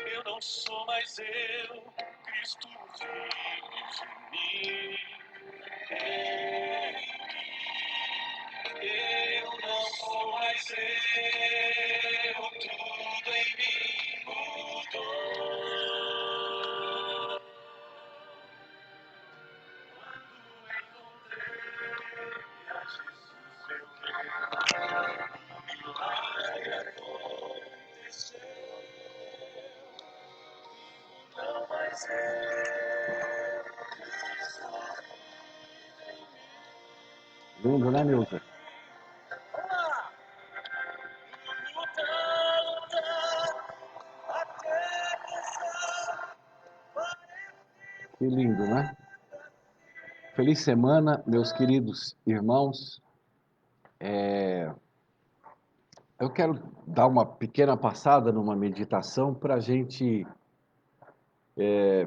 Eu não sou mais eu, Cristo vive em mim. Eu não sou mais eu, tudo em mim mudou. Quando encontrei a Jesus, eu creio, o milagre aconteceu. Não mais eu, Cristo vive em mim. Lindo, né, Nilton? Que lindo, né? Feliz semana, meus queridos irmãos. Eu quero dar uma pequena passada numa meditação para a gente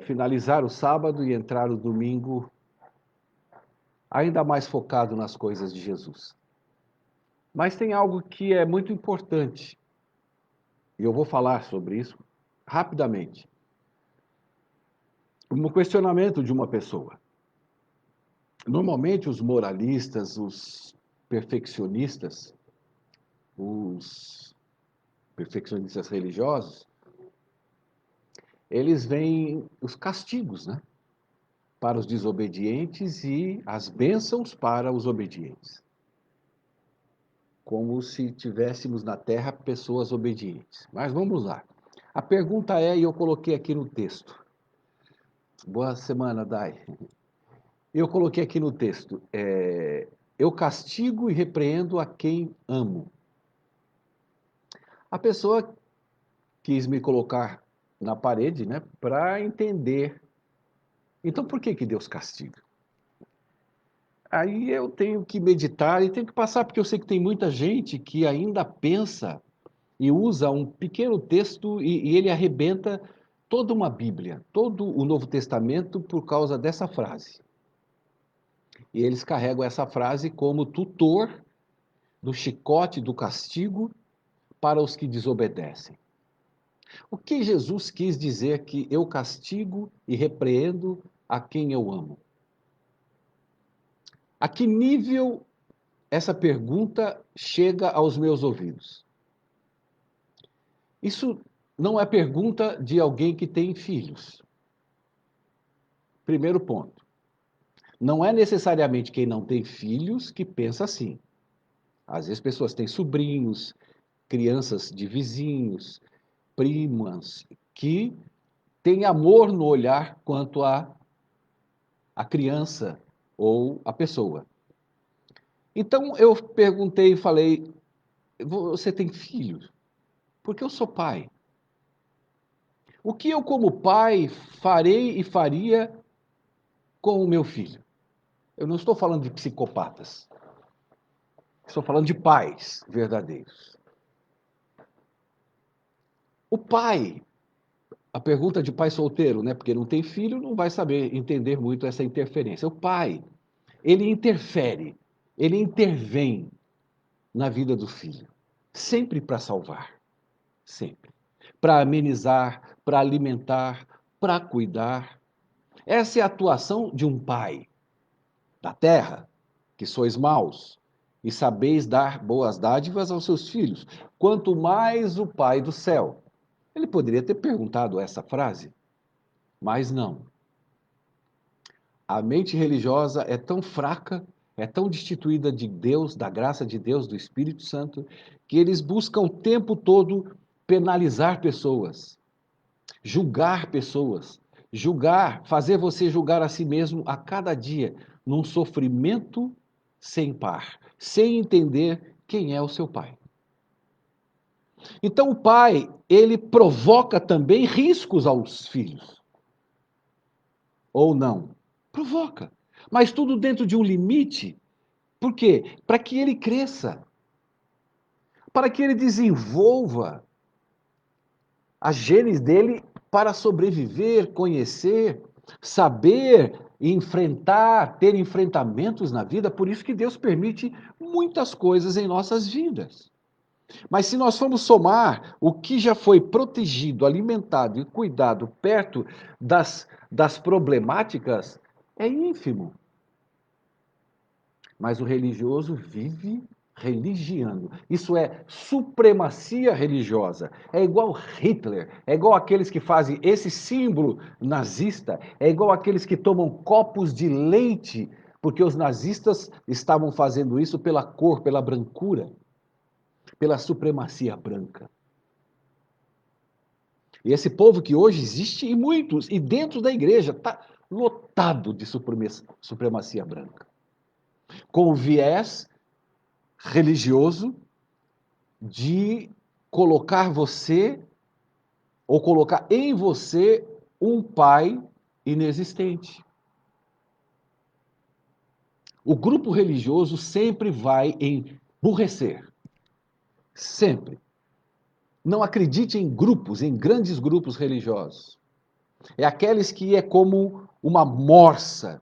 finalizar o sábado e entrar o domingo ainda mais focado nas coisas de Jesus. Mas tem algo que é muito importante, e eu vou falar sobre isso rapidamente. Um questionamento de uma pessoa. Normalmente, os moralistas, os perfeccionistas religiosos, eles veem os castigos, né, para os desobedientes e as bênçãos para os obedientes. Como se tivéssemos na terra pessoas obedientes. Mas vamos lá. A pergunta é, e eu coloquei aqui no texto. Boa semana, Dai. Eu coloquei aqui no texto, eu castigo e repreendo a quem amo. A pessoa quis me colocar na parede, né, para entender. Então, por que Deus castiga? Aí eu tenho que meditar e tenho que passar, porque eu sei que tem muita gente que ainda pensa e usa um pequeno texto e ele arrebenta toda uma Bíblia, todo o Novo Testamento por causa dessa frase. E eles carregam essa frase como tutor do chicote do castigo para os que desobedecem. O que Jesus quis dizer que eu castigo e repreendo a quem eu amo? A que nível essa pergunta chega aos meus ouvidos? Isso não é pergunta de alguém que tem filhos. Primeiro ponto. Não é necessariamente quem não tem filhos que pensa assim. Às vezes pessoas têm sobrinhos, crianças de vizinhos, primas, que têm amor no olhar quanto a criança ou a pessoa. Então eu perguntei e falei, você tem filhos? Porque eu sou pai. O que eu, como pai, farei e faria com o meu filho? Eu não estou falando de psicopatas. Estou falando de pais verdadeiros. O pai, a pergunta de pai solteiro, né? Porque não tem filho, não vai saber entender muito essa interferência. O pai, ele interfere, ele intervém na vida do filho, sempre para salvar, sempre. Para amenizar, para alimentar, para cuidar. Essa é a atuação de um pai da terra, que sois maus, e sabeis dar boas dádivas aos seus filhos, quanto mais o Pai do céu. Ele poderia ter perguntado essa frase, mas não. A mente religiosa é tão fraca, é tão destituída de Deus, da graça de Deus, do Espírito Santo, que eles buscam o tempo todo penalizar pessoas, julgar pessoas, julgar, fazer você julgar a si mesmo a cada dia, num sofrimento sem par, sem entender quem é o seu pai. Então o pai, ele provoca também riscos aos filhos, ou não? Provoca, mas tudo dentro de um limite. Por quê? Para que ele cresça, para que ele desenvolva a genes dele para sobreviver, conhecer, saber enfrentar, ter enfrentamentos na vida. Por isso que Deus permite muitas coisas em nossas vidas. Mas se nós formos somar o que já foi protegido, alimentado e cuidado perto das problemáticas, é ínfimo. Mas o religioso vive religiando. Isso é supremacia religiosa. É igual Hitler, é igual aqueles que fazem esse símbolo nazista, é igual aqueles que tomam copos de leite, porque os nazistas estavam fazendo isso pela cor, pela brancura, pela supremacia branca. E esse povo que hoje existe, e muitos, e dentro da igreja, está lotado de supremacia branca. Com o viés religioso de colocar você, ou colocar em você, um pai inexistente. O grupo religioso sempre vai emburrecer. Sempre. Não acredite em grupos, em grandes grupos religiosos. É aqueles que é como uma morsa.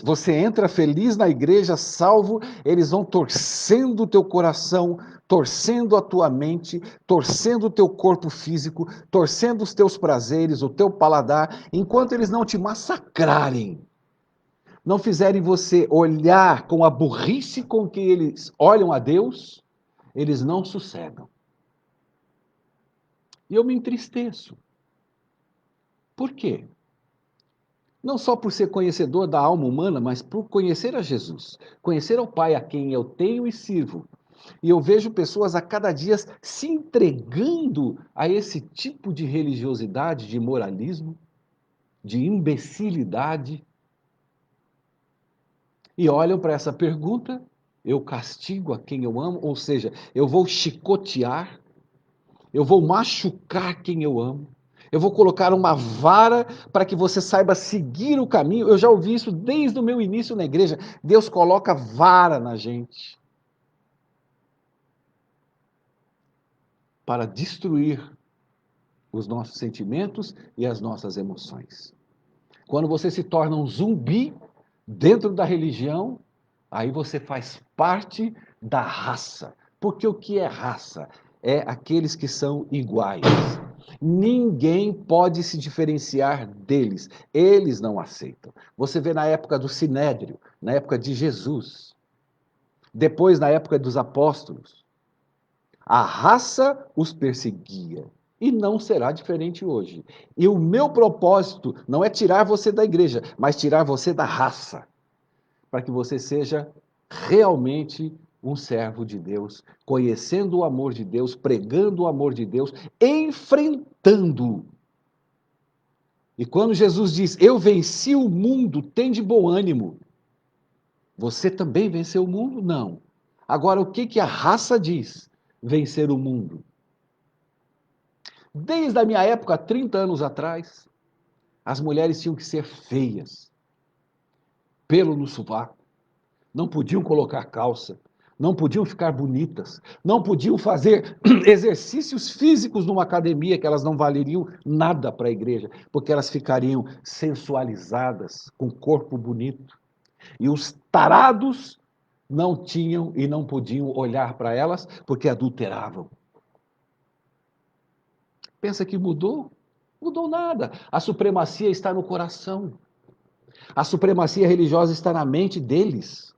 Você entra feliz na igreja, salvo, eles vão torcendo o teu coração, torcendo a tua mente, torcendo o teu corpo físico, torcendo os teus prazeres, o teu paladar, enquanto eles não te massacrarem, não fizerem você olhar com a burrice com que eles olham a Deus, eles não sossegam. E eu me entristeço. Por quê? Não só por ser conhecedor da alma humana, mas por conhecer a Jesus, conhecer ao Pai a quem eu tenho e sirvo. E eu vejo pessoas a cada dia se entregando a esse tipo de religiosidade, de moralismo, de imbecilidade, e olham para essa pergunta: eu castigo a quem eu amo, ou seja, eu vou chicotear, eu vou machucar quem eu amo. Eu vou colocar uma vara para que você saiba seguir o caminho. Eu já ouvi isso desde o meu início na igreja. Deus coloca vara na gente para destruir os nossos sentimentos e as nossas emoções. Quando você se torna um zumbi dentro da religião, aí você faz parte da raça. Porque o que é raça? É aqueles que são iguais. Ninguém pode se diferenciar deles. Eles não aceitam. Você vê na época do Sinédrio, na época de Jesus, depois na época dos apóstolos, a raça os perseguia. E não será diferente hoje. E o meu propósito não é tirar você da igreja, mas tirar você da raça, para que você seja realmente um servo de Deus, conhecendo o amor de Deus, pregando o amor de Deus, enfrentando. E quando Jesus diz: eu venci o mundo, tem de bom ânimo. Você também venceu o mundo? Não. Agora, o que a raça diz? Vencer o mundo. Desde a minha época, 30 anos atrás, as mulheres tinham que ser feias, pelo no sovaco, não podiam colocar calça, não podiam ficar bonitas, não podiam fazer exercícios físicos numa academia, que elas não valeriam nada para a igreja, porque elas ficariam sensualizadas, com corpo bonito. E os tarados não tinham e não podiam olhar para elas, porque adulteravam. Pensa que mudou? Mudou nada. A supremacia está no coração. A supremacia religiosa está na mente deles.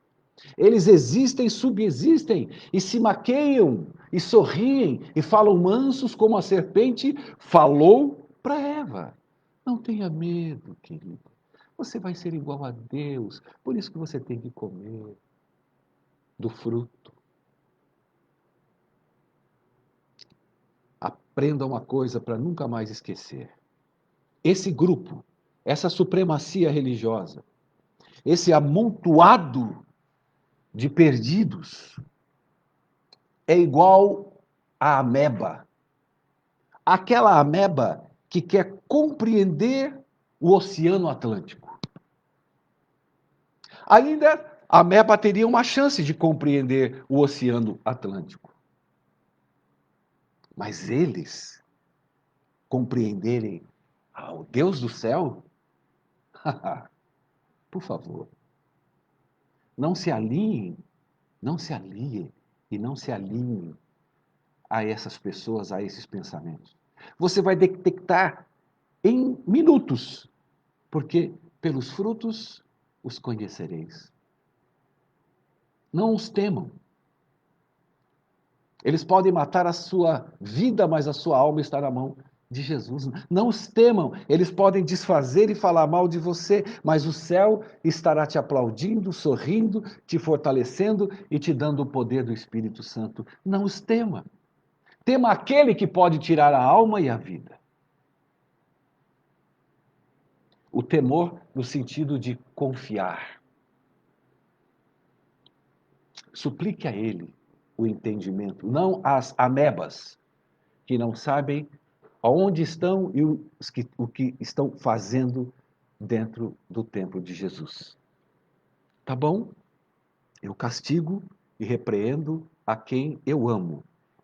Eles existem, subsistem e se maqueiam e sorriem e falam mansos como a serpente falou para Eva. Não tenha medo, querido. Você vai ser igual a Deus. Por isso que você tem que comer do fruto. Aprenda uma coisa para nunca mais esquecer. esse grupo, essa supremacia religiosa, esse amontoado de perdidos, é igual à ameba. Aquela ameba que quer compreender o Oceano Atlântico. Ainda a ameba teria uma chance de compreender o Oceano Atlântico. Mas eles compreenderem o Deus do céu? Por favor, não se alinhem, não se aliem e não se alinhem a essas pessoas, a esses pensamentos. Você vai detectar em minutos, porque pelos frutos os conhecereis. Não os temam. Eles podem matar a sua vida, mas a sua alma está na mão de Jesus. Não os temam. Eles podem desfazer e falar mal de você, mas o céu estará te aplaudindo, sorrindo, te fortalecendo e te dando o poder do Espírito Santo. Não os tema. Tema aquele que pode tirar a alma e a vida. O temor no sentido de confiar. Suplique a ele o entendimento, não as amebas que não sabem aonde estão e o que estão fazendo dentro do templo de Jesus. Tá bom? Eu castigo e repreendo a quem eu amo.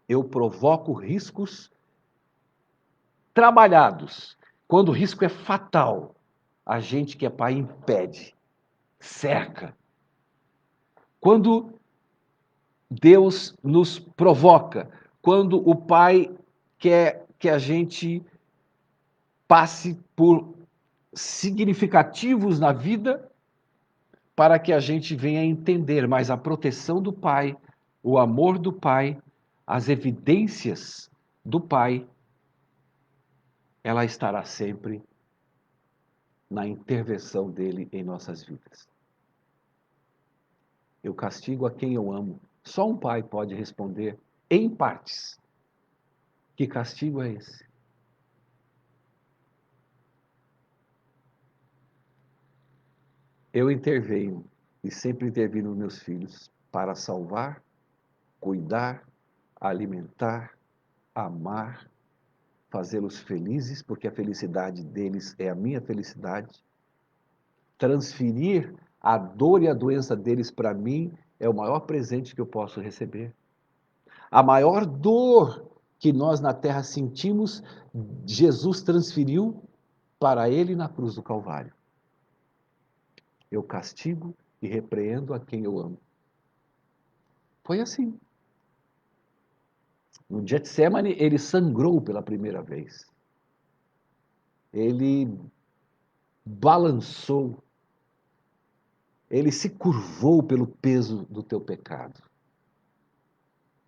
Eu provoco riscos trabalhados. Quando o risco é fatal, a gente que é pai impede, cerca. Quando Deus nos provoca, quando o pai quer que a gente passe por significativos na vida para que a gente venha entender mais a proteção do pai, o amor do pai, as evidências do pai, ela estará sempre na intervenção dele em nossas vidas. Eu castigo a quem eu amo. Só um pai pode responder em partes. Que castigo é esse? Eu intervenho e sempre intervino nos meus filhos para salvar, cuidar, alimentar, amar, fazê-los felizes, porque a felicidade deles é a minha felicidade. Transferir a dor e a doença deles para mim é o maior presente que eu posso receber. A maior dor que nós na terra sentimos, Jesus transferiu para ele na cruz do Calvário. Eu castigo e repreendo a quem eu amo. Foi assim. No Getsemane, ele sangrou pela primeira vez. Ele balançou. Ele se curvou pelo peso do teu pecado.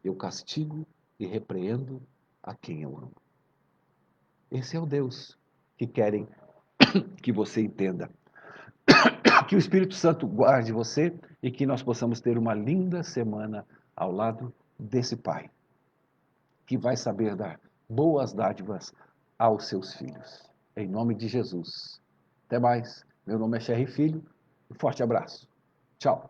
Eu castigo e repreendo a quem eu amo. Esse é o Deus que querem que você entenda. Que o Espírito Santo guarde você e que nós possamos ter uma linda semana ao lado desse Pai, que vai saber dar boas dádivas aos seus filhos. Em nome de Jesus. Até mais. Meu nome é Sherry Filho. Um forte abraço. Tchau.